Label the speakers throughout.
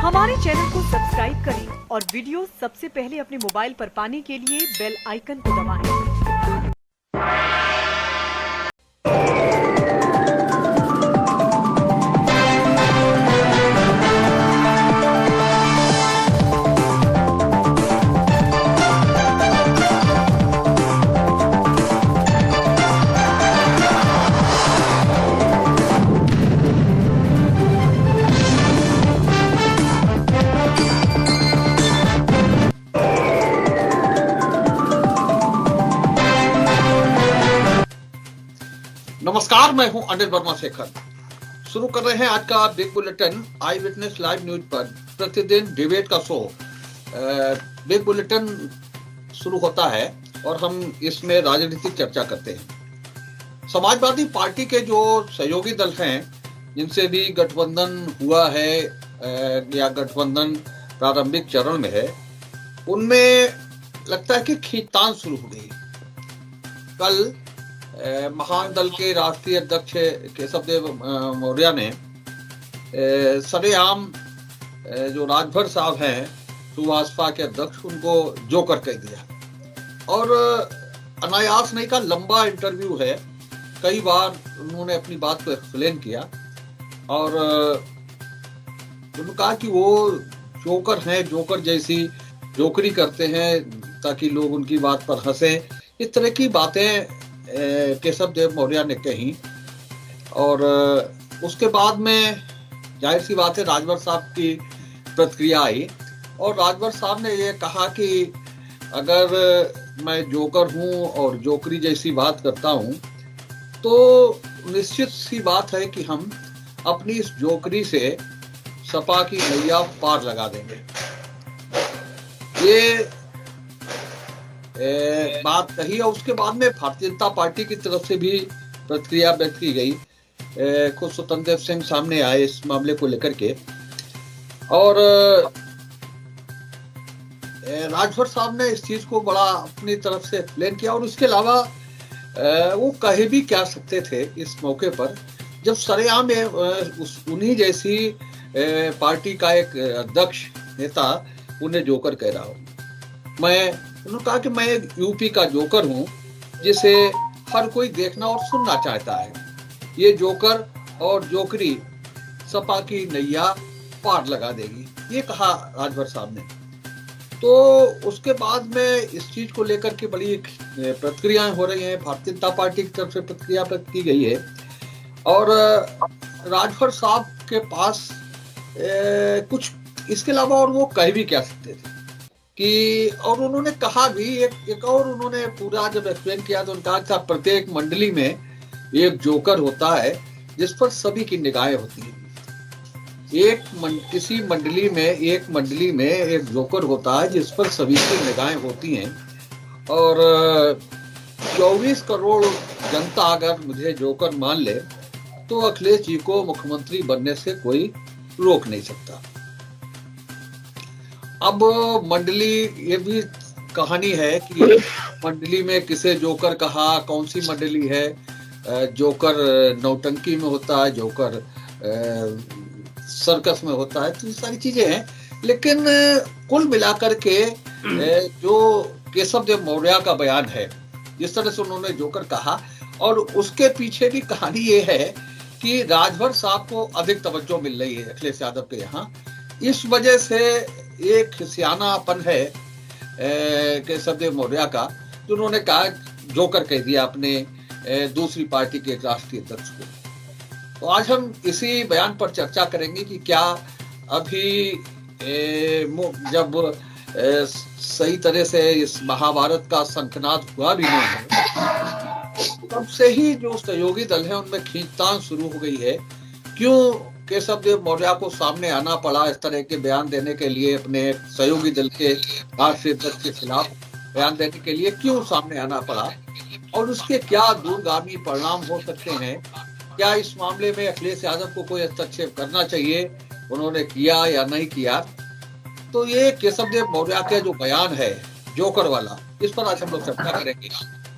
Speaker 1: हमारे चैनल को सब्सक्राइब करें और वीडियो सबसे पहले अपने मोबाइल पर पाने के लिए बेल आइकन को दबाएं।
Speaker 2: नमस्कार, मैं हूं अनिल वर्मा शेखर। शुरू कर रहे हैं आज का बिग बुलेटिन आई विटनेस लाइव न्यूज पर प्रतिदिन डिबेट का शो। बिग बुलेटिन शुरू होता है और हम इसमें राजनीतिक चर्चा करते हैं। समाजवादी पार्टी के जो सहयोगी दल हैं, जिनसे भी गठबंधन हुआ है या गठबंधन प्रारंभिक चरण में है, उनमें लगता है कि खींचतान शुरू हो गई। कल महान दल के राष्ट्रीय अध्यक्ष केशवदेव मौर्य ने सरेआम जो राजभर साहब हैं, सुभाषपा के अध्यक्ष, उनको जोकर कह दिया। और अनायास नहीं का लंबा इंटरव्यू है, कई बार उन्होंने अपनी बात को एक्सप्लेन किया और उन्होंने कहा कि वो जोकर हैं, जोकर जैसी जोकरी करते हैं ताकि लोग उनकी बात पर हंसें। इस तरह की बातें केशवदेव मौर्य ने कही और उसके बाद में जाहिर सी बात है राजभर साहब की प्रतिक्रिया आई और राजभर साहब ने ये कहा कि अगर मैं जोकर हूं और जोकरी जैसी बात करता हूं तो निश्चित सी बात है कि हम अपनी इस जोकरी से सपा की नैया पार लगा देंगे। ये बात कही और उसके बाद में भारतीय जनता पार्टी की तरफ से भी प्रतिक्रिया व्यक्त की गई। खुद स्वतंत्र देव सिंह सामने आए इस मामले को लेकर के और राजभर साहब ने इस चीज को बड़ा अपनी तरफ से एक्सप्लेन किया। और उसके अलावा वो कहे भी क्या सकते थे इस मौके पर, जब सरेआम उन्हीं जैसी पार्टी का एक अध्यक्ष नेता उन्हें जोकर कह रहा हूं। उन्होंने कहा कि मैं एक यूपी का जोकर हूं जिसे हर कोई देखना और सुनना चाहता है। ये जोकर और जोकरी सपा की नैया पार लगा देगी, ये कहा राजभर साहब ने। तो उसके बाद में इस चीज को लेकर के बड़ी प्रतिक्रियाएं हो रही हैं। भारतीय जनता पार्टी की तरफ से प्रतिक्रिया व्यक्त की गई है और राजभर साहब के पास कुछ इसके अलावा और वो कह भी क्या सकते थे कि, और उन्होंने कहा भी एक और उन्होंने पूरा जब एक्सप्लेन किया तो उन्होंने कहा कि प्रत्येक मंडली में एक जोकर होता है जिस पर सभी की निगाहें होती हैं। किसी मंडली में एक जोकर होता है जिस पर सभी की निगाहें होती हैं। और 24 करोड़ जनता अगर मुझे जोकर मान ले तो अखिलेश जी को मुख्यमंत्री बनने से कोई रोक नहीं सकता। अब मंडली, ये भी कहानी है कि मंडली में किसे जोकर कहा, कौन सी मंडली है। जोकर नौटंकी में होता है, जोकर सर्कस में होता है, तो ये सारी चीजें हैं। लेकिन कुल मिलाकर के जो केशवदेव मौर्य का बयान है, जिस तरह से उन्होंने जोकर कहा, और उसके पीछे भी कहानी ये है कि राजभर साहब को अधिक तवज्जो मिल रही है अखिलेश यादव के यहाँ। इस वजह से एक खिसियानापन है केशवदेव मौर्य का, जो उन्होंने कहा जोकर कह दिया अपने दूसरी पार्टी के राष्ट्रीय अध्यक्ष को। तो आज हम इसी बयान पर चर्चा करेंगे कि क्या अभी जब सही तरह से इस महाभारत का शंखनाद हुआ भी नहीं है, तब से ही जो सहयोगी दल है उनमें खींचतान शुरू हो गई है। क्यों केशवदेव मौर्य को सामने आना पड़ा इस तरह के बयान देने के लिए, अपने सहयोगी दल के राष्ट्रीय अध्यक्ष के खिलाफ बयान देने के लिए क्यों सामने आना पड़ा, और उसके क्या दूरगामी परिणाम हो सकते हैं? क्या इस मामले में अखिलेश यादव को कोई हस्तक्षेप करना चाहिए, उन्होंने किया या नहीं किया? तो ये केशवदेव मौर्य का जो बयान है जोकर वाला, इस पर आज हम लोग चर्चा करेंगे।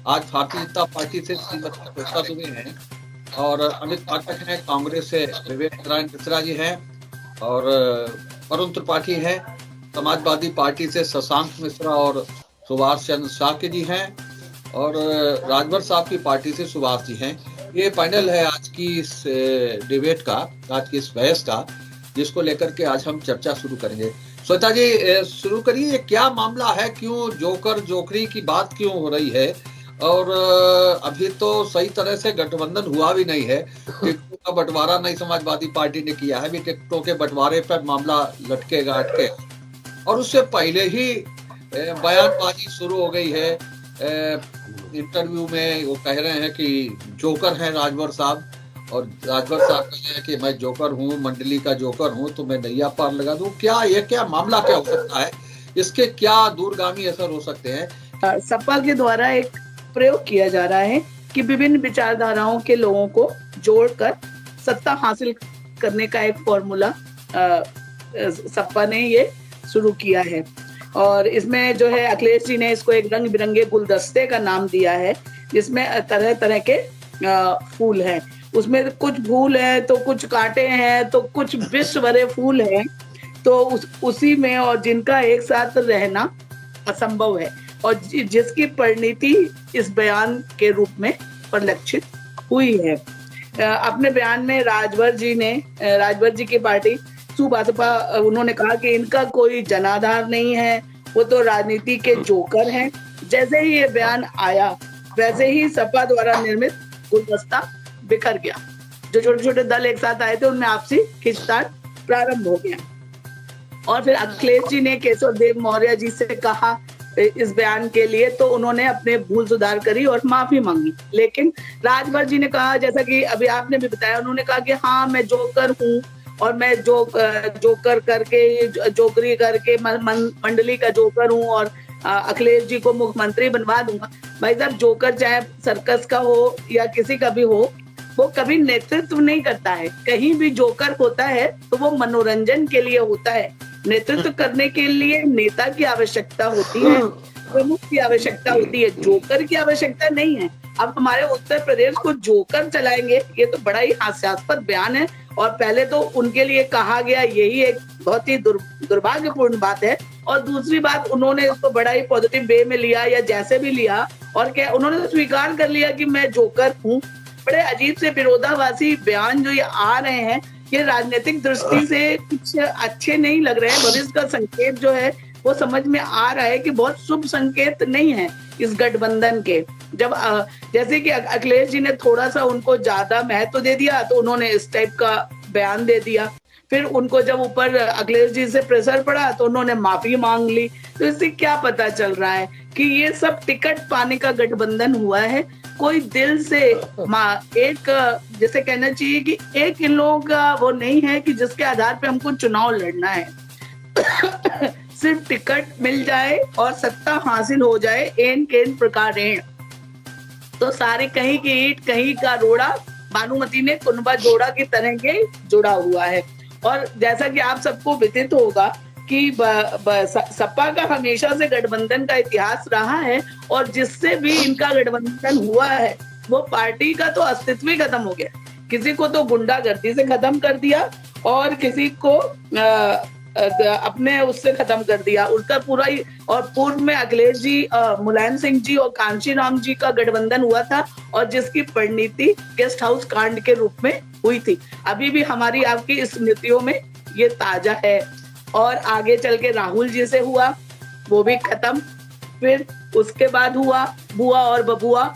Speaker 2: आज भारतीय जनता पार्टी से श्रीमती श्वेता दुबे हैं और अमित पाठक हैं, कांग्रेस से विवेक नारायण मिश्रा जी हैं और अरुण त्रिपाठी हैं, समाजवादी पार्टी से शशांक मिश्रा और सुभाष चंद्र शाह के जी हैं, और राजभर साहब की पार्टी से सुभाष जी हैं। ये पैनल है आज की इस डिबेट का, आज की इस बहस का, जिसको लेकर के आज हम चर्चा शुरू करेंगे। श्वेता जी शुरू करिए, ये क्या मामला है, क्यों जोकर जोकरी की बात क्यों हो रही है? और अभी तो सही तरह से गठबंधन हुआ भी नहीं है, टिकटों का बंटवारा नहीं समाजवादी पार्टी ने किया है, भी टिकटों के बंटवारे पर मामला लटकेगा अटके, और उससे पहले ही बयानबाजी शुरू हो गई है। इंटरव्यू में वो कह रहे हैं कि जोकर हैं राजभर साहब, और राजभर साहब कह रहे हैं कि मैं जोकर हूँ, मंडली का जोकर हूँ, तो मैं नैया पार लगा दूं। क्या ये क्या मामला क्या हो सकता है, इसके क्या दूरगामी असर हो सकते हैं?
Speaker 3: सपा के द्वारा एक प्रयोग किया जा रहा है कि विभिन्न विचारधाराओं के लोगों को जोड़कर सत्ता हासिल करने का एक फॉर्मूला सपा ने ये शुरू किया है। और इसमें जो है अखिलेश जी ने इसको एक रंग बिरंगे गुलदस्ते का नाम दिया है, जिसमें तरह तरह के फूल हैं। उसमें कुछ फूल है तो कुछ कांटे हैं तो कुछ विष भरे फूल हैं, तो उसी में, और जिनका एक साथ रहना असंभव है, और जिसकी परिणति इस बयान के रूप में परिलक्षित हुई है। अपने बयान में राजभर जी की पार्टी सुभाषपा, उन्होंने कहा कि इनका कोई जनाधार नहीं है, वो तो राजनीति के जोकर हैं। जैसे ही ये बयान आया वैसे ही सपा द्वारा निर्मित गुलदस्ता बिखर गया। जो छोटे छोटे दल एक साथ आए थे उनमें आपसी खींचतान प्रारंभ हो गया, और फिर अखिलेश जी ने केशव देव मौर्य जी से कहा इस बयान के लिए, तो उन्होंने अपने भूल सुधार करी और माफी मांगी। लेकिन राजभर जी ने कहा, जैसा कि अभी आपने भी बताया, उन्होंने कहा कि हाँ मैं जोकर हूँ और मैं जोकर करके, जोकरी करके मंडली का जोकर हूँ और अखिलेश जी को मुख्यमंत्री बनवा दूंगा। भाई साहब, जोकर चाहे सर्कस का हो या किसी का भी हो, वो कभी नेतृत्व नहीं करता है। कहीं भी जोकर होता है तो वो मनोरंजन के लिए होता है। नेतृत्व करने के लिए नेता की आवश्यकता होती है, प्रमुख की आवश्यकता होती है, जोकर की आवश्यकता नहीं है। अब हमारे उत्तर प्रदेश को जोकर चलाएंगे, ये तो बड़ा ही हास्यास्पद बयान है। और पहले तो उनके लिए कहा गया, यही एक बहुत ही दुर्भाग्यपूर्ण बात है। और दूसरी बात, उन्होंने इसको बड़ा ही पॉजिटिव वे में लिया, या जैसे भी लिया, और क्या उन्होंने स्वीकार कर लिया कि मैं जोकर हूँ। बड़े अजीब से विरोधाभासी बयान जो ये आ रहे हैं, ये राजनीतिक दृष्टि से कुछ अच्छे नहीं लग रहे हैं। भविष्य का संकेत जो है वो समझ में आ रहा है कि बहुत शुभ संकेत नहीं है इस गठबंधन के। जब जैसे कि अखिलेश जी ने थोड़ा सा उनको ज्यादा महत्व दे दिया तो उन्होंने इस टाइप का बयान दे दिया। फिर उनको जब ऊपर अखिलेश जी से प्रेशर पड़ा तो उन्होंने माफी मांग ली। तो इससे क्या पता चल रहा है कि ये सब टिकट पाने का गठबंधन हुआ है। कोई दिल से एक, जैसे कहना चाहिए कि एक इन लोगों का वो नहीं है कि जिसके आधार पे हमको चुनाव लड़ना है। सिर्फ टिकट मिल जाए और सत्ता हासिल हो जाए, एन केन प्रकार ऋण, तो सारे कहीं की ईट कहीं का रोड़ा भानुमति ने कुनबा जोड़ा की तरह के जुड़ा हुआ है। और जैसा कि आप सबको विदित होगा कि सपा का हमेशा से गठबंधन का इतिहास रहा है, और जिससे भी इनका गठबंधन हुआ है वो पार्टी का तो अस्तित्व ही खत्म हो गया। किसी को तो गुंडागर्दी से खत्म कर दिया और किसी को अपने उससे खत्म कर दिया, उसका पूरा ही। और पूर्व में अखिलेश जी, मुलायम सिंह जी और कांशी राम जी का गठबंधन हुआ था, और जिसकी परिणति गेस्ट हाउस कांड के रूप में हुई थी। अभी भी हमारी आपकी स्मृतियों में ये ताजा है। और आगे चल के राहुल जी से हुआ, वो भी खत्म। फिर उसके बाद हुआ बुआ और बबुआ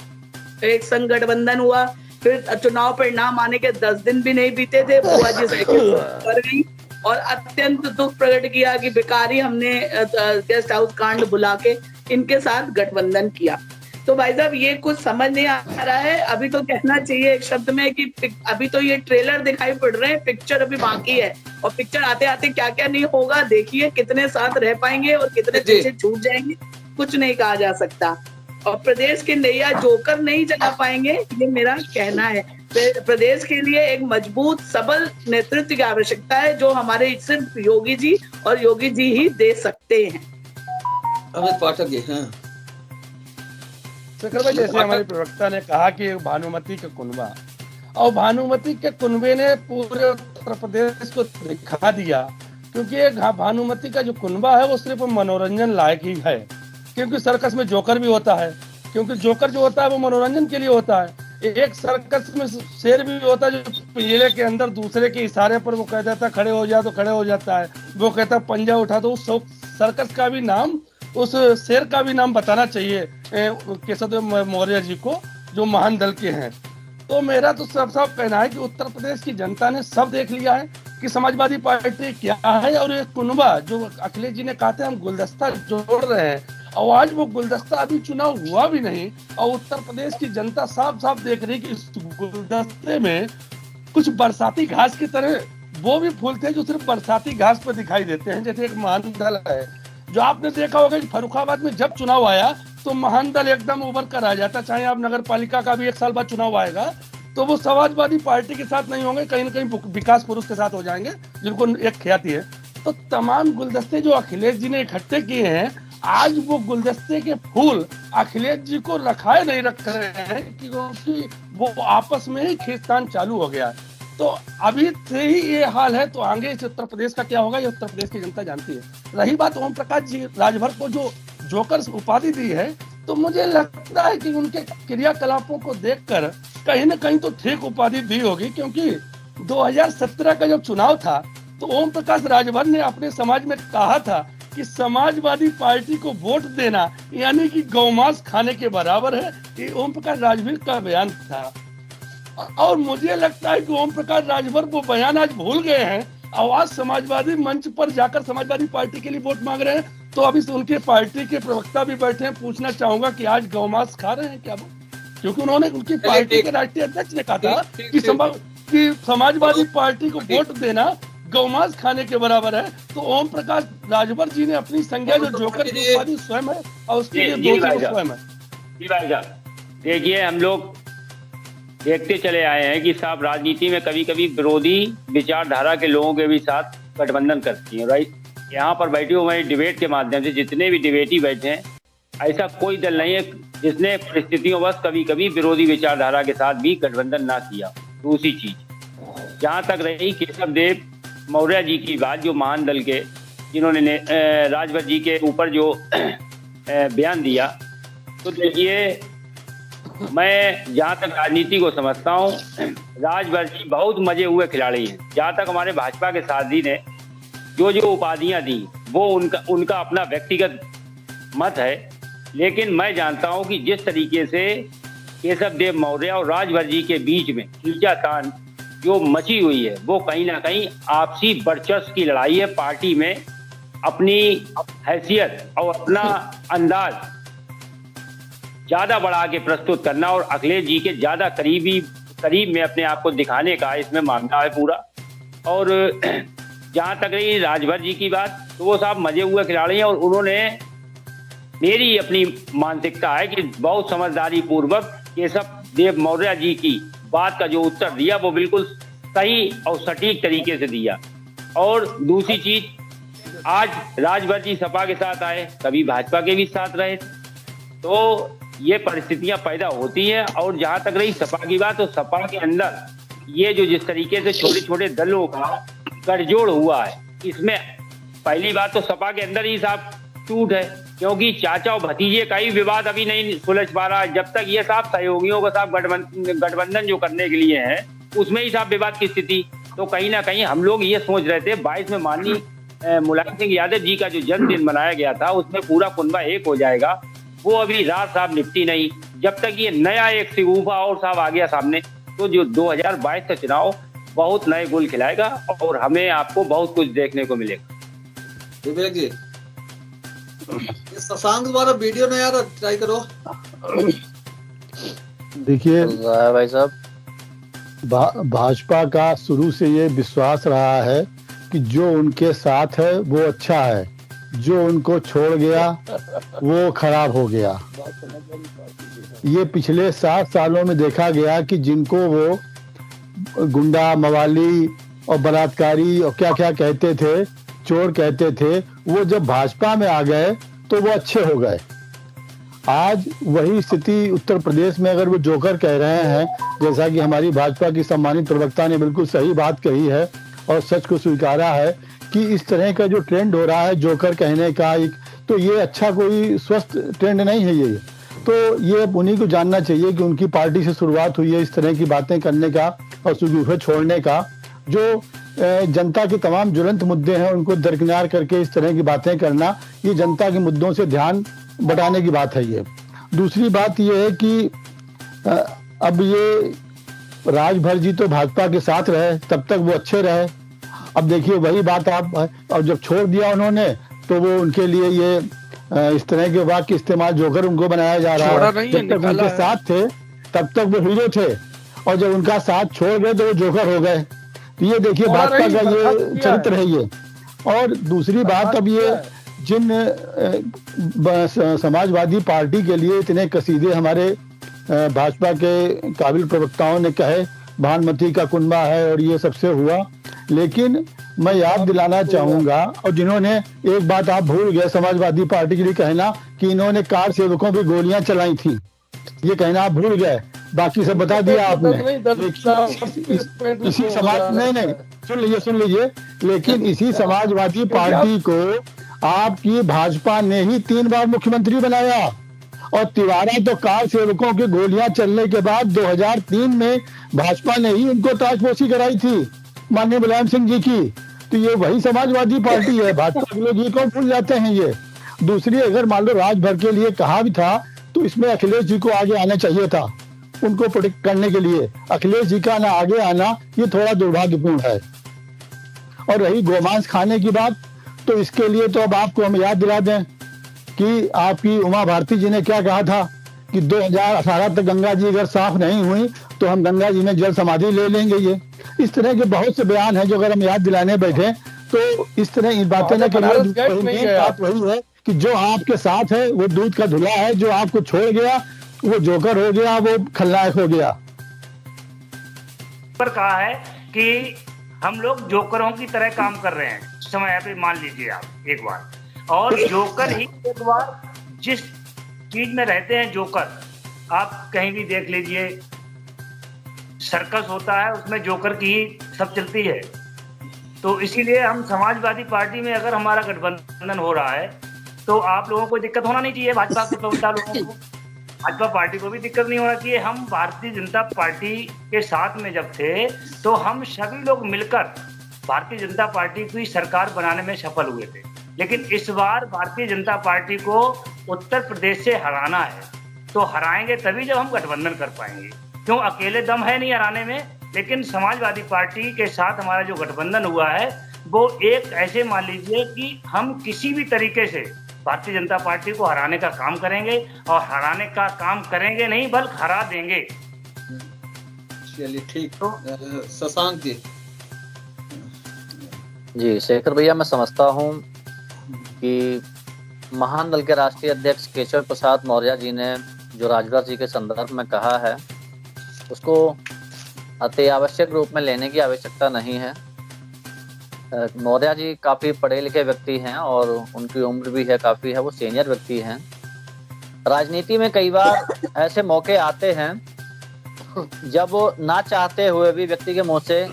Speaker 3: एक संग गठबंधन हुआ। फिर चुनाव परिणाम आने के 10 दिन भी नहीं बीते थे, बुआ जी साइकिल कर गई और अत्यंत दुख प्रकट किया कि बेकारी हमने गेस्ट हाउस कांड बुला के इनके साथ गठबंधन किया। तो भाई साहब, ये कुछ समझ नहीं आ रहा है। अभी तो कहना चाहिए एक शब्द में कि अभी तो ये ट्रेलर दिखाई पड़ रहे हैं, पिक्चर अभी बाकी है। और पिक्चर आते आते क्या क्या नहीं होगा देखिए, कितने साथ रह पाएंगे और कितने पीछे छूट जाएंगे, कुछ नहीं कहा जा सकता। और प्रदेश की नैया जोकर नहीं चला पाएंगे, ये मेरा कहना है। प्रदेश के लिए एक मजबूत सबल नेतृत्व की आवश्यकता है, जो हमारे सिर्फ योगी जी और योगी जी ही दे सकते हैं।
Speaker 2: अमित पाठक जी। हाँ
Speaker 4: शेखर भाई, जैसे हमारे प्रवक्ता ने कहा कि भानुमति के कुनबा, और भानुमति के कुनबे ने पूरे उत्तर प्रदेश को दिखा दिया कि क्योंकि ये भानुमति का जो कुनबा है वो सिर्फ मनोरंजन लायक ही है, क्योंकि सर्कस में जोकर भी होता है, क्योंकि जोकर जो होता है वो मनोरंजन के लिए होता है। एक सर्कस में शेर भी होता है जो पिंजरे के अंदर दूसरे के इशारे पर वो कह देता है खड़े हो जा तो खड़े हो जाता है, वो कहता है पंजा उठा, तो उस सर्कस का भी नाम, उस शेर का भी नाम बताना चाहिए केशव देव मौर्य जी को, जो महान दल के हैं। तो मेरा तो साफ साफ कहना है कि उत्तर प्रदेश की जनता ने सब देख लिया है कि समाजवादी पार्टी क्या है, और ये कुनबा जो अखिलेश जी ने कहा था हम गुलदस्ता जोड़ रहे हैं, और आज वो गुलदस्ता अभी चुनाव हुआ भी नहीं, और उत्तर प्रदेश की जनता साफ साफ देख रही है कि इस गुलदस्ते में कुछ बरसाती घास की तरह वो भी फूल थे जो सिर्फ बरसाती घास पर दिखाई देते हैं। जैसे एक महान दल है जो आपने देखा होगा कि फर्रुखाबाद में जब चुनाव आया तो महान दल एकदम उभर कर आ जाता, चाहे आप नगर पालिका का भी 1 साल बाद चुनाव आएगा तो वो समाजवादी पार्टी के साथ नहीं होंगे, कहीं ना कहीं विकास पुरुष के साथ हो जाएंगे जिनको एक ख्याति है। तो तमाम गुलदस्ते जो अखिलेश जी ने इकट्ठे किए हैं, आज वो गुलदस्ते के फूल अखिलेश जी को रखाए नहीं रख रहे हैं क्योंकि वो आपस में ही खींचतान चालू हो गया। तो अभी से ही ये हाल है, तो आगे इस उत्तर प्रदेश का क्या होगा ये उत्तर प्रदेश की जनता जानती है। रही बात ओम प्रकाश जी राजभर को जो जोकर उपाधि दी है, तो मुझे लगता है कि उनके क्रियाकलापों को देखकर कहीं ना कहीं तो ठीक उपाधि दी होगी, क्योंकि 2017 का जब चुनाव था तो ओम प्रकाश राजभर ने अपने समाज में कहा था कि समाजवादी पार्टी को वोट देना यानी कि गौमांस खाने के बराबर है। ये ओम प्रकाश राजभर का बयान था, और मुझे लगता है कि ओम प्रकाश राजभर वो बयान आज भूल गए हैं। आवाज समाजवादी मंच पर जाकर समाजवादी पार्टी के लिए वोट मांग रहे हैं, तो अभी उनके पार्टी के प्रवक्ता भी बैठे हैं, पूछना चाहूंगा कि आज गौमांस खा रहे हैं क्या वो, क्योंकि उन्होंने उनकी पार्टी के राष्ट्रीय अध्यक्ष ने कहा था कि समाजवादी पार्टी को वोट देना गौमांस खाने के बराबर है। तो ओम प्रकाश राजभर जी ने अपनी संज्ञा जो जोकर की उपाधि स्वयं है और उसके लिए दोषी स्वयं है।
Speaker 5: देखिए, हम लोग देखते चले आए हैं कि साहब राजनीति में कभी कभी विरोधी विचारधारा के लोगों के भी साथ गठबंधन करती है, राइट। यहाँ पर बैठे हुए डिबेट के माध्यम से जितने भी डिबेटी बैठे हैं, ऐसा कोई दल नहीं है जिसने परिस्थितियों बस कभी कभी विरोधी विचारधारा के साथ भी गठबंधन ना किया। दूसरी चीज, जहाँ तक रही केशव देव मौर्य जी की बात, जो महान दल के जिन्होंने राजभर जी के ऊपर जो बयान दिया, तो देखिए मैं जहाँ तक राजनीति को समझता हूँ, राजभर जी बहुत मजे हुए खिलाड़ी हैं। जहाँ तक हमारे भाजपा के साथी ने जो जो उपाधियाँ दी वो उनका अपना व्यक्तिगत मत है, लेकिन मैं जानता हूँ कि जिस तरीके से केशव देव मौर्य और राजभर जी के बीच में खींचातान जो मची हुई है, वो कहीं ना कहीं आपसी वर्चस्व की लड़ाई है। पार्टी में अपनी हैसियत और अपना अंदाज ज्यादा बढ़ा के प्रस्तुत करना और अखिलेश जी के ज्यादा करीब में अपने आप को दिखाने का इसमें मामला है पूरा। और जहां तक रही राजभर जी की बात, तो वो साहब मजे हुए खिलाड़ी हैं, और उन्होंने मेरी अपनी मानसिकता है कि बहुत समझदारी पूर्वक केशव देव मौर्य जी की बात का जो उत्तर दिया वो बिल्कुल सही और सटीक तरीके से दिया। और दूसरी चीज, आज राजभर जी सपा के साथ आए, कभी भाजपा के भी साथ रहे, तो ये परिस्थितियां पैदा होती हैं। और जहां तक रही सपा की बात, तो सपा के अंदर ये जो जिस तरीके से छोटे छोटे दलों का गठजोड़ हुआ है, इसमें पहली बात तो सपा के अंदर ही साहब टूट है, क्योंकि चाचा और भतीजे का ही विवाद अभी नहीं सुलझ पा रहा है। जब तक ये साहब सहयोगियों को साहब गठबंधन जो करने के लिए है, उसमें ही साहब विवाद की स्थिति। तो कहीं ना कहीं हम लोग ये सोच रहे थे 22 में माननीय मुलायम सिंह यादव जी का जो जन्मदिन मनाया गया था, उसमें पूरा कुनबा एक हो जाएगा, वो अभी रात साहब निपटी नहीं। जब तक ये नया एक सिगूफा और साहब आ गया सामने, तो जो 2022 का चुनाव बहुत नए गुल खिलाएगा और हमें आपको बहुत कुछ देखने को मिलेगा।
Speaker 2: विवेक जी, शशांक द्वारा वीडियो नहीं आ रहा, ट्राई करो।
Speaker 6: देखिए
Speaker 7: भाई साहब,
Speaker 6: भाजपा का शुरू से ये विश्वास रहा है कि जो उनके साथ है वो अच्छा है, जो उनको छोड़ गया वो खराब हो गया। ये पिछले 7 सालों में देखा गया कि जिनको वो गुंडा मवाली और बलात्कारी और क्या क्या कहते थे, चोर कहते थे, वो जब भाजपा में आ गए तो वो अच्छे हो गए। आज वही स्थिति उत्तर प्रदेश में, अगर वो जोकर कह रहे हैं, जैसा कि हमारी भाजपा की सम्मानित प्रवक्ता ने बिल्कुल सही बात कही है और सच को स्वीकारा है कि इस तरह का जो ट्रेंड हो रहा है जोकर कहने का, तो ये अच्छा कोई स्वस्थ ट्रेंड नहीं है ये। तो ये उन्हीं को जानना चाहिए कि उनकी पार्टी से शुरुआत हुई है इस तरह की बातें करने का और सुगुफे छोड़ने का। जो जनता के तमाम ज्वलंत मुद्दे हैं उनको दरकिनार करके इस तरह की बातें करना, ये जनता के मुद्दों से ध्यान बटाने की बात है ये। दूसरी बात ये है कि अब ये राजभर जी तो भाजपा के साथ रहे, तब तक वो अच्छे रहे। अब देखिए वही बात आप, और जब छोड़ दिया उन्होंने तो वो उनके लिए ये इस तरह के वाक्य इस्तेमाल जोकर उनको बनाया जा रहा है। जब तक उनके साथ थे तब तक वो हीरो थे, और जब उनका साथ छोड़ गए तो वो जोकर हो गए। तो ये देखिए भाजपा का ये चरित्र है ये। और दूसरी बात, अब ये जिन समाजवादी पार्टी के लिए इतने कसीदे हमारे भाजपा के काबिल प्रवक्ताओं ने कहे भानुमती का कुनबा है और ये सबसे हुआ, लेकिन मैं याद दिलाना चाहूंगा, और जिन्होंने एक बात आप भूल गए समाजवादी पार्टी के लिए कहना कि इन्होंने कार सेवकों पर गोलियां चलाई थी, ये कहना आप भूल गए। बाकी सब बता दिया आपने। इसी समाज नहीं सुन लीजिए, लेकिन इसी समाजवादी पार्टी को आपकी भाजपा ने ही 3 बार मुख्यमंत्री बनाया। और तिवारा तो कार सेवकों की गोलियां चलने के बाद 2003 में भाजपा ने ही उनको ताजपोशी कराई थी माननीय मुलायम सिंह जी की। तो ये वही समाजवादी पार्टी है। भाजपा के लोग ये कौन भूल जाते हैं ये। दूसरी, अगर मान लो राजभर के लिए कहा भी था तो इसमें अखिलेश जी को आगे आना चाहिए था उनको प्रोटेक्ट करने के लिए। अखिलेश जी का ना आगे आना ये थोड़ा दुर्भाग्यपूर्ण है। और रही गोमांस खाने की बात, तो इसके लिए तो अब आपको हम याद दिला दें कि आपकी उमा भारती जी ने क्या कहा था कि 2018 तक गंगा जी अगर साफ नहीं हुई तो हम गंगा जी में जल समाधि ले लेंगे। ये इस तरह के बहुत से बयान हैं जो अगर हम याद दिलाने बैठे तो इस तरह इन बातें न करिए। बात वही है कि जो आपके साथ है वो दूध का धुला है, जो आपको छोड़ गया वो जोकर हो गया, वो खलनायक हो गया।
Speaker 7: पर कहा है कि हम लोग जोकरों की तरह काम कर रहे हैं। समय पे मान लीजिए आप एक बार, और जोकर ही एक बार जिस चीज में रहते हैं जोकर, आप कहीं भी देख लीजिए, सर्कस होता है उसमें जोकर की ही सब चलती है। तो इसीलिए हम समाजवादी पार्टी में अगर हमारा गठबंधन हो रहा है तो आप लोगों को दिक्कत होना नहीं चाहिए। भाजपा के प्रवक्ता लोगों को, भाजपा पार्टी को भी दिक्कत नहीं होना चाहिए। हम भारतीय जनता पार्टी के साथ में जब थे तो हम सभी लोग मिलकर भारतीय जनता पार्टी की सरकार बनाने में सफल हुए थे। लेकिन इस बार भारतीय जनता पार्टी को उत्तर प्रदेश से हराना है, तो हराएंगे तभी जब हम गठबंधन कर पाएंगे। क्यों, अकेले दम है नहीं हराने में। लेकिन समाजवादी पार्टी के साथ हमारा जो गठबंधन हुआ है वो एक ऐसे मान लीजिए कि हम किसी भी तरीके से भारतीय जनता पार्टी को हराने का काम करेंगे, और हराने का काम करेंगे नहीं बल्कि हरा देंगे।
Speaker 2: चलिए ठीक। तो शशांक
Speaker 8: जी, शेखर भैया, मैं समझता हूँ कि महान दल के राष्ट्रीय अध्यक्ष केशव प्रसाद मौर्य जी ने जो राजभर जी के संदर्भ में कहा है उसको अति आवश्यक रूप में लेने की आवश्यकता नहीं है। मौर्य जी काफी पढ़े लिखे व्यक्ति हैं और उनकी उम्र भी है काफी है, वो सीनियर व्यक्ति हैं। राजनीति में कई बार ऐसे मौके आते हैं जब वो ना चाहते हुए भी व्यक्ति के मुंह से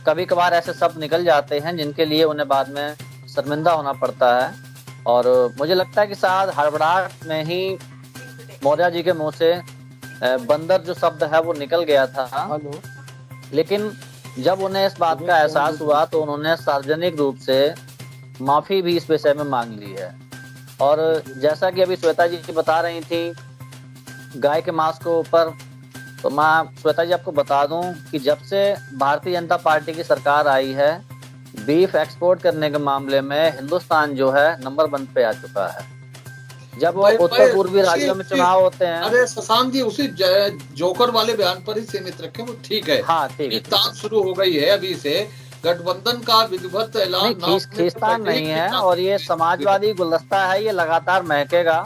Speaker 8: कभी कभार ऐसे शब्द निकल जाते हैं जिनके लिए उन्हें बाद में शर्मिंदा होना पड़ता है। और मुझे लगता है कि शायद हड़बड़ाहट में ही मौर्य जी के मुंह से बंदर जो शब्द है वो निकल गया था। लेकिन जब उन्हें इस बात का एहसास हुआ तो उन्होंने सार्वजनिक रूप से माफी भी इस विषय में मांग ली है। और जैसा कि अभी श्वेता जी बता रही थी गाय के मांस को ऊपर, तो मैं श्वेता जी आपको बता दूं कि जब से भारतीय जनता पार्टी की सरकार आई है बीफ एक्सपोर्ट करने के मामले में हिंदुस्तान जो है नंबर 1 पे आ चुका है। जब वो उत्तर पूर्वी राज्यों में चुनाव होते हैं।
Speaker 2: अरे शशांक जी, उसी जोकर वाले बयान पर ही सीमित रखें, वो ठीक है।
Speaker 8: हाँ ठीक है।
Speaker 2: खींचतान शुरू हो गई है अभी से, गठबंधन का विधिवत ऐलान
Speaker 8: खींचतान नहीं है, और ये समाजवादी गुलदस्ता है, ये लगातार महकेगा।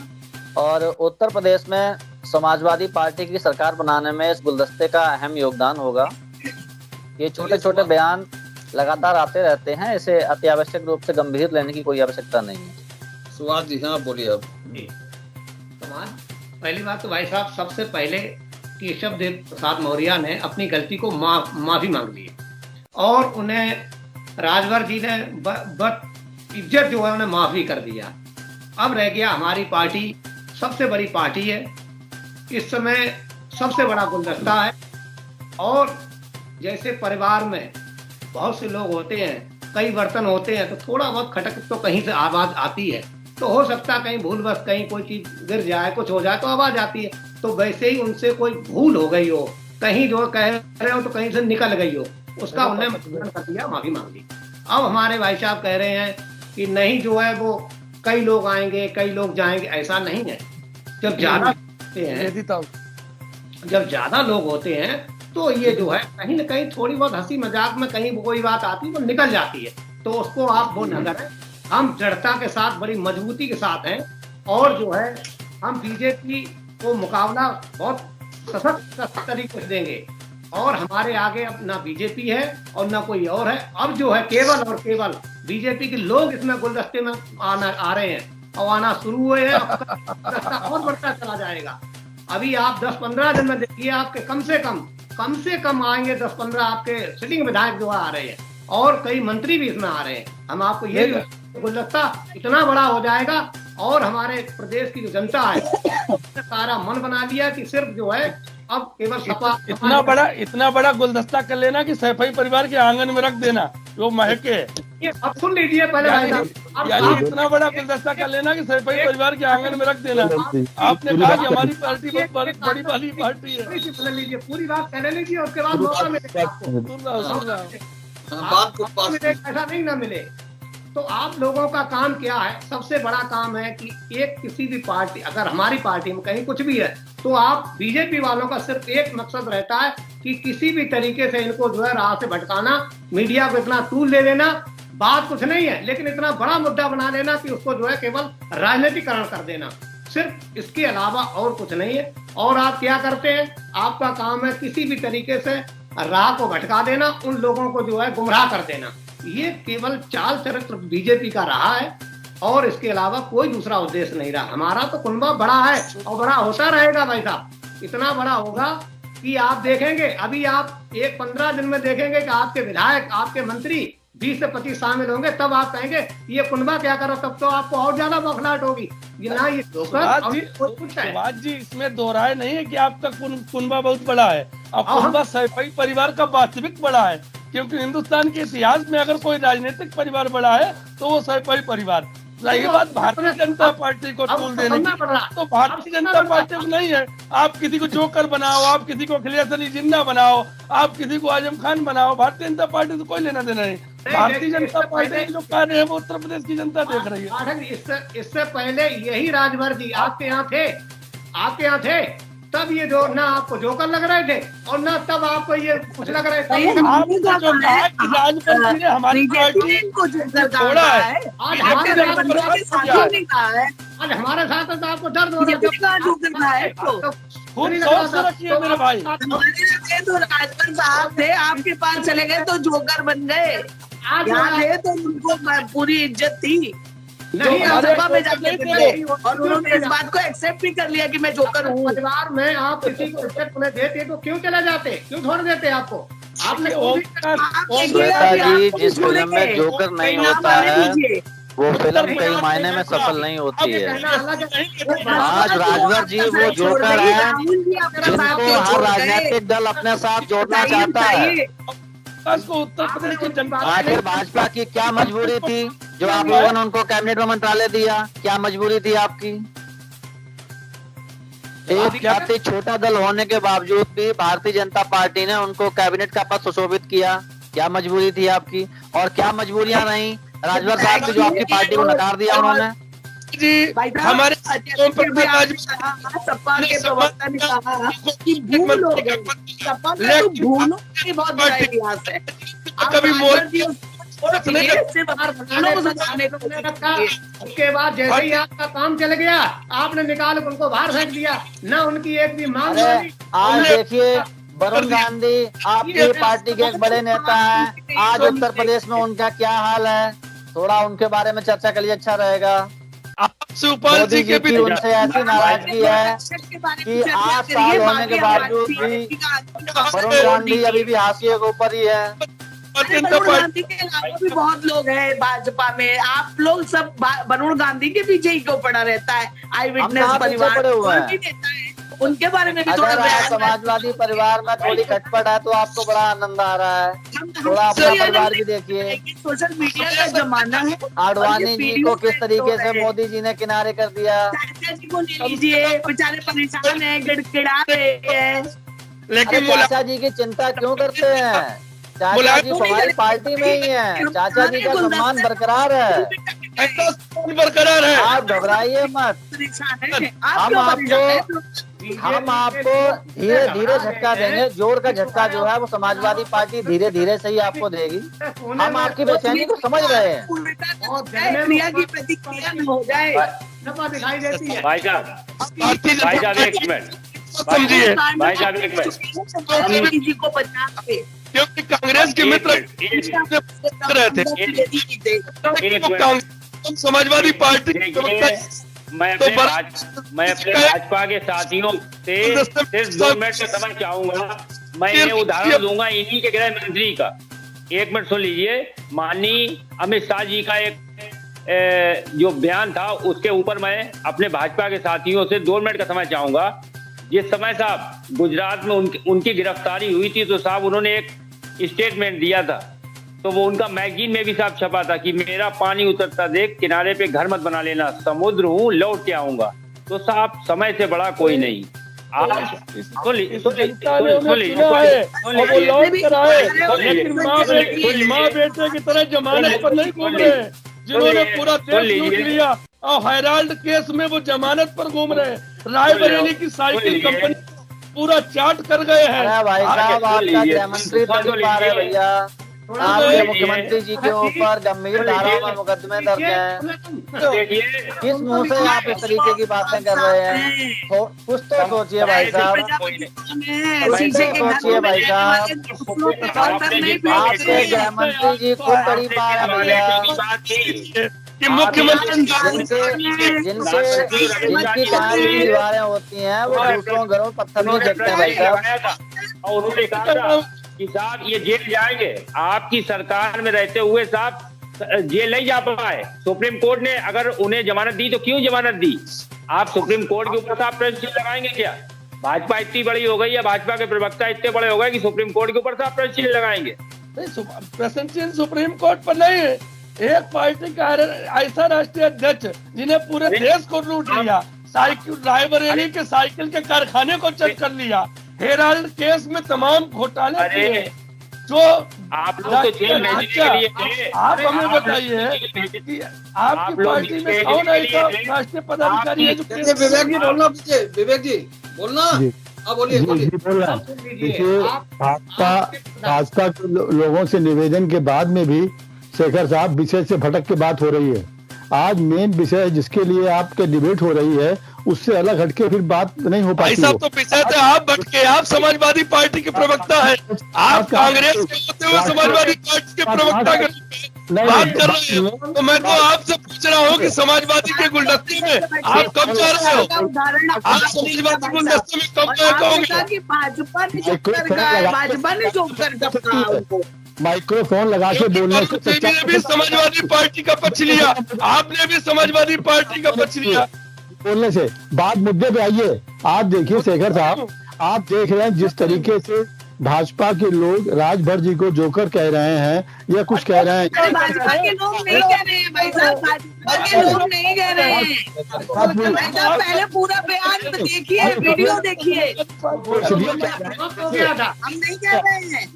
Speaker 8: और उत्तर प्रदेश में समाजवादी पार्टी की सरकार बनाने में इस गुलदस्ते का अहम योगदान होगा। ये छोटे छोटे बयान लगातार आते रहते हैं, इसे अत्यावश्यक रूप से गंभीर लेने की कोई आवश्यकता नहीं है।
Speaker 2: सुभाष जी, हाँ बोलिए अब।
Speaker 9: पहली बात तो भाई साहब, सबसे पहले केशव प्रसाद मौर्य ने अपनी गलती को माफी मांग ली और उन्हें राजभर जी ने इज्जत जो है उन्हें माफी कर दिया। अब रह गया हमारी पार्टी, सबसे बड़ी पार्टी है इस समय, सबसे बड़ा गुलदस्ता है। और जैसे परिवार में बहुत से लोग होते हैं, कई बर्तन होते हैं, तो थोड़ा बहुत खटक तो कहीं से आवाज आती है, तो हो सकता है कहीं भूल बस कहीं कोई चीज गिर जाए, कुछ हो जाए तो आवाज आती है। तो वैसे ही उनसे कोई भूल हो गई हो, कहीं जो कह रहे हो तो कहीं से निकल गई हो, उसका उन्हें कर दिया, माफी मांग ली। अब हमारे भाई साहब कह रहे हैं कि नहीं जो है वो कई लोग आएंगे कई लोग जाएंगे, ऐसा नहीं है। जब ज्यादा होते हैं, जब ज्यादा लोग होते हैं तो ये जो है कहीं ना कहीं थोड़ी बहुत हंसी मजाक में कहीं कोई बात आती है तो निकल जाती है, तो उसको आप वो न करें। हम दृढ़ता के साथ बड़ी मजबूती के साथ हैं और जो है हम बीजेपी को मुकाबला बहुत सशक्त तरीके से देंगे। और हमारे आगे अब ना बीजेपी है और ना कोई और है, अब जो है केवल और केवल बीजेपी के लोग इसमें गुलदस्ते में आ रहे हैं और आना शुरू हुए हैं। गुलदस्ता और बढ़ता चला जाएगा। अभी आप 10-15 दिन में देखिए, आपके कम से कम आएंगे 10-15 आपके सिटिंग विधायक जो आ रहे हैं और कई मंत्री भी इसमें आ रहे हैं। हम आपको ये गुलदस्ता इतना बड़ा हो जाएगा और हमारे प्रदेश की जो जनता है सारा मन बना लिया कि सिर्फ जो है अब केवल सपा
Speaker 4: इतना बड़ा गुलदस्ता कर लेना कि सैफई परिवार के आंगन में रख देना, वो महके।
Speaker 9: ये अब सुन लीजिए पहले
Speaker 4: यानी इतना बड़ा गुलदस्ता कर लेना कि सैफई परिवार के आंगन में रख देना। आपने कहा कि हमारी पार्टी बहुत बड़ी वाली पार्टी है।
Speaker 9: सुन लीजिए, पूरी बात कहने लीजिए, उसके बाद मौका मिलेगा, ऐसा नहीं ना मिले। तो आप लोगों का काम क्या है? सबसे बड़ा काम है कि एक किसी भी पार्टी, अगर हमारी पार्टी में कहीं कुछ भी है तो आप बीजेपी वालों का सिर्फ एक मकसद रहता है कि किसी भी तरीके से इनको जो है राह से भटकाना, मीडिया को इतना टूल दे देना। बात कुछ नहीं है, लेकिन इतना बड़ा मुद्दा बना देना कि उसको जो है केवल राजनीतिकरण कर देना, सिर्फ इसके अलावा और कुछ नहीं है। और आप क्या करते हैं? आपका काम है किसी भी तरीके से राह को भटका देना, उन लोगों को जो है गुमराह कर देना। ये केवल चाल चरित्र बीजेपी का रहा है और इसके अलावा कोई दूसरा उद्देश्य नहीं रहा। हमारा तो कुनबा बड़ा है और बड़ा होता रहेगा भाई साहब, इतना बड़ा होगा कि आप देखेंगे, अभी आप 15 दिन में देखेंगे कि आपके विधायक, आपके मंत्री 20 से 25 शामिल होंगे, तब आप कहेंगे ये कुनबा क्या करो, तब तो आपको और ज्यादा बौखलाहट होगी। ये ना ये
Speaker 4: सुभाष जी, इसमें दोहराए नहीं है कि आपका कुनबा बहुत बड़ा है, और कुनबा सैफई परिवार का वास्तविक बड़ा है, क्योंकि हिंदुस्तान के इतिहास में अगर कोई राजनीतिक परिवार बड़ा है तो वो सैफई परिवार। रही बात भारतीय जनता पार्टी को टूल देने की, तो भारतीय जनता पार्टी को नहीं है। आप किसी को जोकर बनाओ, आप किसी को अखिलेश अली जिन्ना बनाओ, आप किसी को आजम खान बनाओ, भारतीय जनता पार्टी से कोई लेना देना नहीं। भारतीय जनता पार्टी के जो कार्य है वो उत्तर प्रदेश की जनता देख रही है।
Speaker 9: इससे पहले यही राजभर जी आपके यहाँ थे, तब ये जो ना आपको जोकर लग रहे थे और ना तब आपको ये कुछ लग रहे थे।
Speaker 4: आपने जो कहा कि राजभर जी ने हमारी पार्टी को छोड़ा है,
Speaker 9: आज हमारे साथ तो आपको दर्द हो रहा है।
Speaker 4: खुद सोच रखिए मेरे भाई,
Speaker 3: तो राजभर साहब थे, आपके पास चले गए तो जोकर बन गए। यहाँ थे तो उनको पूरी इज्जत थी, नहीं सभा में जाके थे और उन्होंने इस बात को एक्सेप्ट भी कर लिया कि मैं जोकर हूँ।
Speaker 9: परिवार में आप किसी को इज्जत उन्हें देते तो क्यों चले जाते, क्यों छोड़ देते आपको? आपने
Speaker 8: जी, जिस फिल्म में जोकर नहीं होता है वो फिल्म कई मायने में सफल नहीं होती है। आज राजभर जी वो जोकर है जिनको हर राजनीतिक दल अपने साथ जोड़ना चाहता है।
Speaker 4: उत्तर प्रदेश की जनता,
Speaker 8: आखिर भाजपा की क्या मजबूरी थी जो आप लोगों ने उनको कैबिनेट में मंत्रालय दिया? क्या मजबूरी थी आपकी? एक अति छोटा दल होने के बावजूद भी भारतीय जनता पार्टी ने उनको कैबिनेट का पद सुशोभित किया। क्या मजबूरी थी आपकी? और क्या मजबूरियां रही राजभर साहब की जो आपकी पार्टी को नकार दिया उन्होंने?
Speaker 4: जी, हमारे
Speaker 3: सपा के प्रवक्ता ने कहा कि भूल हो गई, सपा में तो भूलों की बहुत बड़ा इतिहास है।
Speaker 4: कभी
Speaker 9: उसके बाद जैसे ही आपका काम चल गया, आपने निकाल उनको बाहर फेंक दिया, न उनकी एक भी मांग।
Speaker 8: आज देखिए वरुण गांधी आपकी पार्टी के एक बड़े नेता हैं, आज उत्तर प्रदेश में उनका क्या हाल है, थोड़ा उनके बारे में चर्चा करिए, अच्छा रहेगा।
Speaker 4: सुपाल जी के भी
Speaker 8: उनसे ऐसी नाराजगी है कि 8 साल होने के बावजूद भी वरुण गांधी अभी भी हाशिए के ऊपर ही है।
Speaker 4: भारतीय जनता
Speaker 3: वरुण
Speaker 4: पार्टी
Speaker 3: गांधी के अलावा भी बहुत लोग हैं भाजपा में। आप लोग सब वरुण गांधी के पीछे ही क्यों पड़ा रहता है? आई विटनेस
Speaker 8: कहाँ पीछे
Speaker 3: परिवार
Speaker 8: पड़े हुए हैं?
Speaker 3: और भी नेता है, उनके बारे में भी थोड़ा
Speaker 8: अगर आप
Speaker 3: बयान
Speaker 8: समाजवादी परिवार में थोड़ी खटपट है तो आपको बड़ा आनंद आ रहा है। थोड़ा अपना परिवार भी देखिए।
Speaker 3: सोशल मीडिया का जमाना है।
Speaker 8: आडवाणी जी को किस तरीके से मोदी जी ने किनारे कर दिया।
Speaker 3: चाचा जी को ले लीजिए, बेचारे परेशान है, गिड़गिड़ा रहे हैं।
Speaker 4: लेकिन
Speaker 8: चाचा जी की चिंता क्यों करते हैं? चाचा जी हमारी पार्टी में ही है, चाचा जी का सम्मान बरकरार है,
Speaker 4: बरकरार है।
Speaker 8: आप घबराइए मत। हम आपको धीरे धीरे झटका देंगे। जोर का झटका जो है वो समाजवादी पार्टी धीरे धीरे से ही आपको देगी। हम आपकी बेचैनी को समझ रहे हैं।
Speaker 3: क्रिया की प्रतिक्रिया न हो जाए,
Speaker 9: दिखाई देती है।
Speaker 5: भाई साहब एक मिनट,
Speaker 4: समझिए
Speaker 5: भाई साहब एक मिनट,
Speaker 3: किसी को बचा के
Speaker 4: क्योंकि कांग्रेस के मित्र रहे थे, समाजवादी पार्टी
Speaker 5: मैं अपने भाजपा के साथियों से सिर्फ 2 मिनट का समय चाहूंगा। मैं ये उदाहरण दूंगा इन्हीं के गृह मंत्री का। 1 मिनट सुन लीजिए। माननीय अमित शाह जी का एक जो बयान था उसके ऊपर मैं अपने भाजपा के साथियों से 2 मिनट का समय चाहूंगा। जिस समय साहब गुजरात में उनकी गिरफ्तारी हुई थी तो साहब उन्होंने एक स्टेटमेंट दिया था, तो वो उनका मैगजीन में भी साहब छपा था कि मेरा पानी उतरता देख किनारे पे घर मत बना लेना, समुद्र हूँ लौट के आऊंगा। तो साहब समय से बड़ा कोई नहीं।
Speaker 4: माँ बेटे की तरह जमानत पर नहीं घूम रहे, जिन्होंने पूरा देश लूट लिया और हेराल्ड केस में वो जमानत पर घूम रहे। रायबरेली की साइकिल कंपनी पूरा चाट कर गए हैं।
Speaker 8: भाई साहब आपका गृह मंत्री तड़ी पा रहे भैया, आपके मुख्यमंत्री जी के ऊपर गंभीर धाराओं में मुकदमे दर्ज हैं। किस मुंह से आप इस तरीके की बातें कर रहे हैं? कुछ तो सोचिए भाई साहब, सोचिए भाई साहब। आपके गृह मंत्री जी खुद तड़ी पा रहे भैया
Speaker 4: कि मुख्यमंत्री
Speaker 8: जिनकी दीवारें होती हैं वो दूसरों घरों पत्थर नहीं फेंकते हैं भाई साहब।
Speaker 5: और उन्होंने कहा था कि साहब ये जेल जाएंगे। आपकी सरकार में रहते हुए साहब जेल नहीं जा पाए। सुप्रीम कोर्ट ने अगर उन्हें जमानत दी तो क्यों जमानत दी? आप सुप्रीम कोर्ट के ऊपर साहब प्रेस लगाएंगे क्या? भाजपा इतनी बड़ी हो गई है, भाजपा के प्रवक्ता इतने बड़े हो गए कि सुप्रीम कोर्ट के ऊपर साहब प्रेस लगाएंगे?
Speaker 4: प्रेसिडेंशियल सुप्रीम कोर्ट पर नहीं है। एक पार्टी का ऐसा राष्ट्रीय अध्यक्ष जिन्हें पूरे देश को लूट लिया, साइकिल रायबरेली के साइकिल के कारखाने को चेक कर लिया, हेराल्ड केस में तमाम घोटाले किए, जो
Speaker 5: आप लोग तो जेल भेजने के लिए थे।
Speaker 4: आप हमें बताइए कि आपकी पार्टी में कौन ऐसा राष्ट्रीय पदाधिकारी है जो
Speaker 2: विवेक जी बोलना, विवेक जी बोलना, हाँ बोलिए बोलिए।
Speaker 6: देखिए भाजपा के लोगों से निवेदन के बाद में भी शेखर साहब विषय से भटक के बात हो रही है। आज मेन विषय जिसके लिए आपके डिबेट हो रही है उससे अलग हटके फिर बात नहीं हो पाती।
Speaker 4: साहब तो विषय से आप भटके, आप समाजवादी पार्टी के प्रवक्ता है, आप कांग्रेस के होते हुए समाजवादी पार्टी के प्रवक्ता बात कर रहे हो। तो मैं तो आपसे पूछ रहा हूँ कि समाजवादी के गुलदस्ते में आप कब जा रहे हो? आप समाजवादी गुलदस्ते में कब कहोगे?
Speaker 3: भाजपा ने जो कर
Speaker 6: माइक्रोफोन लगा के बोलने से
Speaker 4: ने भी समाजवादी पार्टी का पक्ष लिया, आपने भी समाजवादी पार्टी का पक्ष लिया।
Speaker 6: बोलने से बात मुद्दे पे आइए। आप देखिए शेखर साहब, आप देख रहे हैं जिस तरीके से भाजपा के लोग राजभर जी को जोकर कह रहे हैं या कुछ कह रहे हैं।
Speaker 3: भाजपा के लोग नहीं कह रहे हैं भाई साहब, भाजपा के लोग नहीं कह रहे हैं। पहले पूरा बयान देखिए, वीडियो देखिए। हम नहीं कह रहे हैं,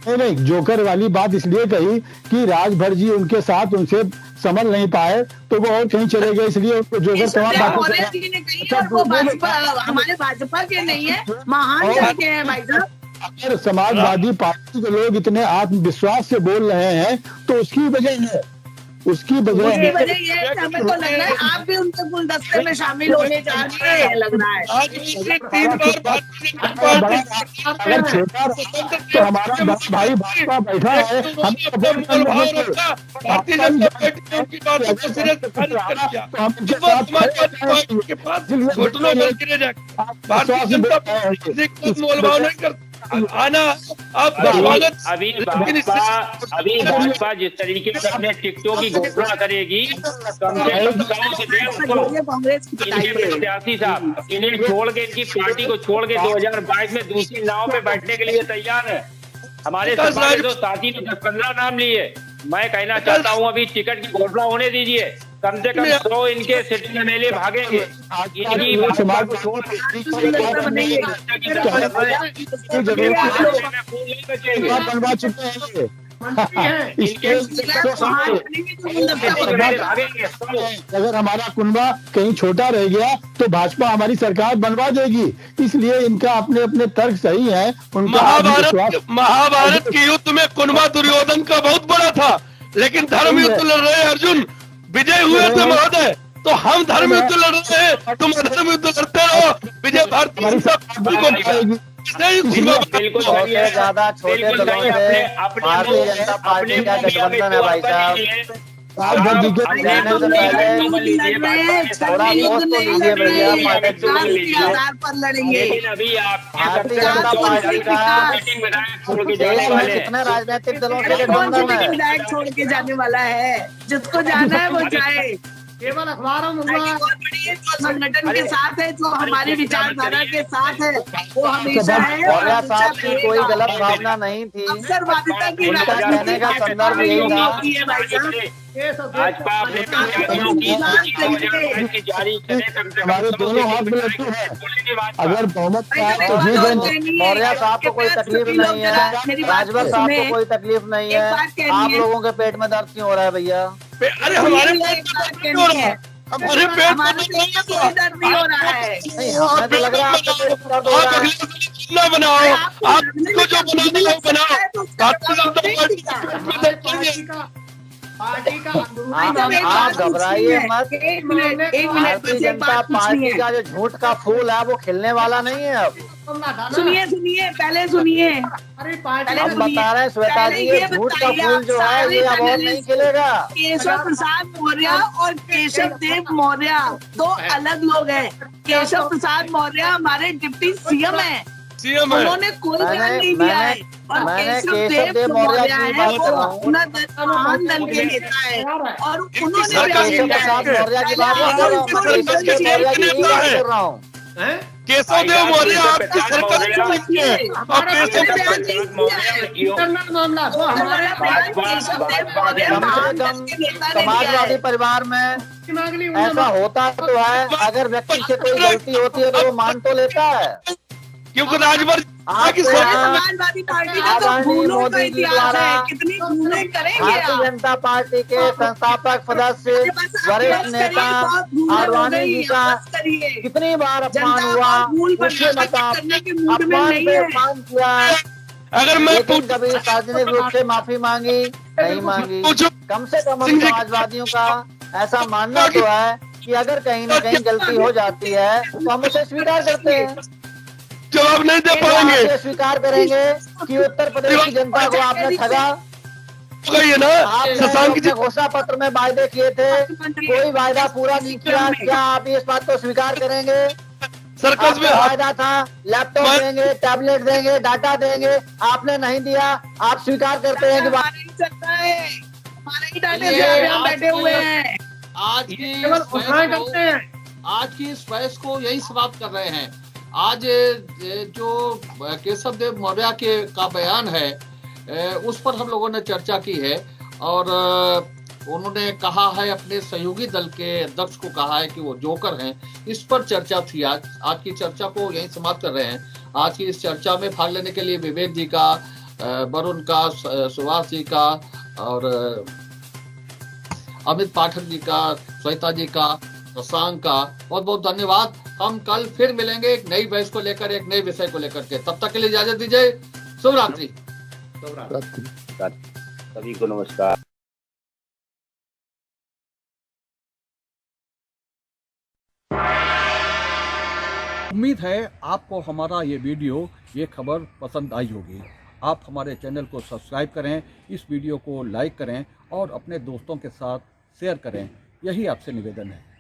Speaker 6: नहीं जोकर वाली बात इसलिए कही कि राजभर जी उनके साथ उनसे समझ नहीं पाए तो वो और कहीं चले गए, इसलिए उनको जोकर तमाम
Speaker 3: हमारे भाजपा के नहीं है, महान के हैं भाई साहब।
Speaker 6: अगर समाजवादी पार्टी के लोग इतने आत्मविश्वास से बोल रहे हैं तो उसकी वजह है, उसकी वजह
Speaker 3: ये हमें तो लग रहा है आप भी उनके गुलदस्ते में शामिल होने जा रहे हैं, लग रहा है।
Speaker 6: अगर छोटा तो हमारा भाई भाजपा बैठा है, हम
Speaker 4: भारतीय जनता पार्टी की बात को सिरे से खारिज कर दिया। समाजवादी पार्टी के पास घुटनों पर गिरे जाए, भारतीय जनता पार्टी को मोलभाव नहीं करती। आना आपका स्वागत।
Speaker 5: अभी भाजपा जिस तरीके से अपने टिकटों की घोषणा करेगी, कम से कम 100 से 150 इनके प्रत्याशी साहब इन्हें छोड़ के, इनकी पार्टी को छोड़ के 2022 में दूसरी नाव पे बैठने के लिए तैयार है। हमारे समाज जो साथी ने 10-15 नाम लिए, मैं कहना चाहता हूँ अभी टिकट की घोषणा होने दीजिए। कम से कम 100 इनके सिटिंग एमएलए भागेंगे। इनकी
Speaker 6: समाज
Speaker 5: को छोड़
Speaker 6: बनवा चुके हैं अगर हमारा कुनबा कहीं छोटा रह गया तो भाजपा हमारी सरकार बनवा देगी। इसलिए इनका अपने अपने तर्क सही है। उनका
Speaker 4: महाभारत के युद्ध में कुनबा दुर्योधन का बहुत बड़ा था, लेकिन धर्म युद्ध लड़ रहे अर्जुन विजय हुए थे महोदय। तो हम धर्म युद्ध लड़ रहे हैं, तुम धर्म युद्ध लड़ते रहो। विजय भारतीय जनता पार्टी को पाएगी।
Speaker 5: बिल्कुल
Speaker 8: ज्यादा छोटे दलों से भारतीय जनता पार्टी का गठबंधन है भाई साहब। जाने से पहले थोड़ा वोट तो लीजिए भैया, पाठक जी
Speaker 5: अभी आप
Speaker 8: भारतीय जनता पार्टी का कितने राजनीतिक दलों से गठबंधन है।
Speaker 3: विधायक छोड़ के जाने वाला है, जिसको जाना है वो जाए।
Speaker 9: केवल अखबारों में
Speaker 3: संगठन के साथ है, जो हमारी विचारधारा के साथ है, वो हमेशा है।
Speaker 8: मौर्या साहब की कोई गलत भावना नहीं थी,
Speaker 3: अवसरवादिता की
Speaker 8: उनका कहने का संदर्भ यही था।
Speaker 5: भाजपा
Speaker 6: हमारे दोनों हाथ में लड्डू है। अगर बहुमत का तो
Speaker 8: मौर्या साहब को कोई तकलीफ नहीं है, राजभर साहब को कोई तकलीफ नहीं है। आप लोगों के पेट में दर्द क्यों हो रहा है भैया?
Speaker 4: अरे हमारे पेट में
Speaker 3: दर्द नहीं हो रहा है।
Speaker 8: नहीं, हमें तो लग रहा है आपका पेट में दर्द हो रहा है।
Speaker 4: ना बनाओ, आपको जो बनाना है बनाओ।
Speaker 9: पार्टी का
Speaker 8: आप घबराइए मत। भारतीय जनता पार्टी का जो झूठ का फूल है वो खिलने वाला नहीं है अब।
Speaker 3: सुनिए पहले सुनिए।
Speaker 8: हम बता रहे हैं श्वेता जी, ये झूठ का फूल जो है ये अब और नहीं खिलेगा।
Speaker 3: केशव प्रसाद मौर्य और केशव देव मौर्य दो अलग लोग हैं। केशव प्रसाद मौर्य हमारे डिप्टी सीएम है, उन्होंने कोई बयान नहीं दिया है। और केशव देव मौर्य है वो अपना महान दल के नेता है, और उन्होंने
Speaker 8: केशव प्रसाद मौर्य की बात नहीं कर रहा हूँ, केशव देव मौर्य की बात कर रहा हूँ।
Speaker 4: केशव देव मौर्य आपकी सरकार
Speaker 8: समाजवादी परिवार में ऐसा होता तो है, अगर व्यक्ति से कोई गलती होती है तो वो मान तो लेता है।
Speaker 4: क्योंकि राजभर
Speaker 3: समाजवादी पार्टी का तो भूलों का इतिहास है, कितनी भूलें करेंगे
Speaker 8: भारतीय जनता पार्टी के संस्थापक सदस्य वरिष्ठ नेता आडवाणी जी का कितनी बार अपमान हुआ, उसके अपमान पे अपमान किया,
Speaker 4: अगर मैं
Speaker 8: कभी सार्वजनिक रूप से माफी मांगी नहीं मांगी। कम से कम हम समाजवादियों का ऐसा मानना तो है कि अगर कहीं न कहीं गलती हो जाती है तो हम उसे स्वीकार करते हैं।
Speaker 4: जवाब नहीं दे पाएंगे।
Speaker 8: स्वीकार करेंगे कि उत्तर प्रदेश की जनता को आपने ठगा। आपने घोषणा पत्र में वायदे किए थे, कोई वायदा पूरा नहीं किया। क्या आप इस बात को स्वीकार करेंगे?
Speaker 4: सर्कस में
Speaker 8: वायदा था लैपटॉप देंगे, टैबलेट देंगे, डाटा देंगे, आपने नहीं दिया। आप स्वीकार करते हैं कि
Speaker 3: बैठे हुए हैं।
Speaker 2: आज की इस बहस को यही समाप्त कर रहे हैं। आज जो केशव देव मौर्य का बयान है उस पर हम लोगों ने चर्चा की है, और उन्होंने कहा है, अपने सहयोगी दल के अध्यक्ष को कहा है कि वो जोकर हैं। इस पर चर्चा थी। आज की चर्चा को यही समाप्त कर रहे हैं। आज की इस चर्चा में भाग लेने के लिए विवेक जी का, वरुण का, सुभाष जी का और अमित पाठक जी का, श्वेता जी का, शशांक का बहुत बहुत धन्यवाद। हम कल फिर मिलेंगे एक नई बहस को लेकर, एक नए विषय को लेकर के। तब तक के लिए इजाजत दीजिए। शुभ रात्रि।
Speaker 5: सभी को नमस्कार।
Speaker 2: उम्मीद है आपको हमारा ये वीडियो, ये खबर पसंद आई होगी। आप हमारे चैनल को सब्सक्राइब करें, इस वीडियो को लाइक करें और अपने दोस्तों के साथ शेयर करें। यही आपसे निवेदन है।